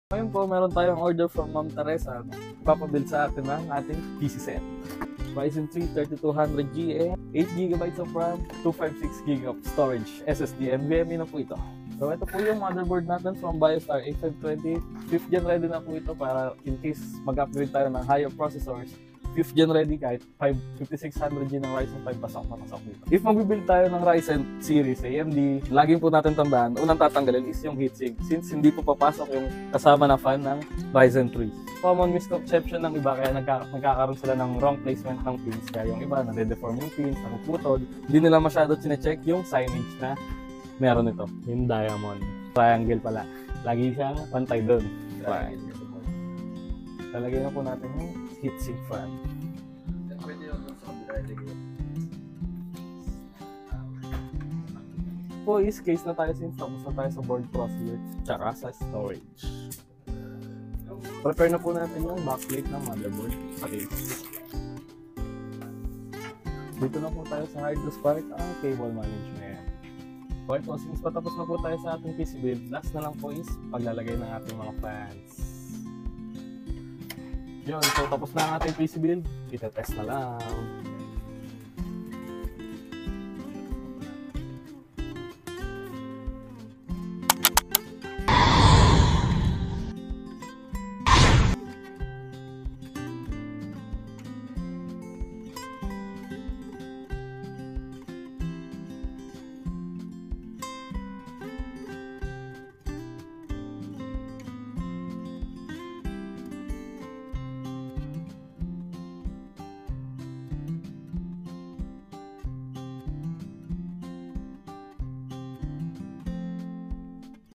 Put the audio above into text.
Ngayon po, meron tayong order from Ma'am Teresa. Ipapabuild sa atin ng ating PC set. Ryzen 3 3200G, 8GB of RAM, 256GB of storage, SSD, NVMe na po ito. So ito po yung motherboard natin from BioStar A520. 5th gen ready na po ito para in case mag-upgrade tayo ng higher processors. 5th gen ready kahit 5600G ng Ryzen 5 pasok na pasok dito. If mag-build tayo ng Ryzen series AMD, laging po natin tandaan, unang tatanggalin is yung heatsink since hindi po papasok yung kasama na fan ng Ryzen 3. Common misconception ng iba kaya nagkakaroon sila ng wrong placement ng pins, kaya yung iba nade-deform yung pins, nakuputol, hindi nila masyado chinecheck yung signage na meron ito, yung diamond. Triangle pala. Lagi siya pantay doon. Lalagay na po natin yung heatsink fan. Pwede yung sa kabila. Po is case na tayo since tapos na tayo sa board processor tsaka sa storage. Prepare na po natin yung backplate ng motherboard sa case. Dito na po tayo sa hard disk part ang cable management. Okay po, since patapos na po tayo sa ating PC build, last na lang po is paglalagay ng ating mga fans. Yun, so tapos na ang ating PC build, itetest na lang.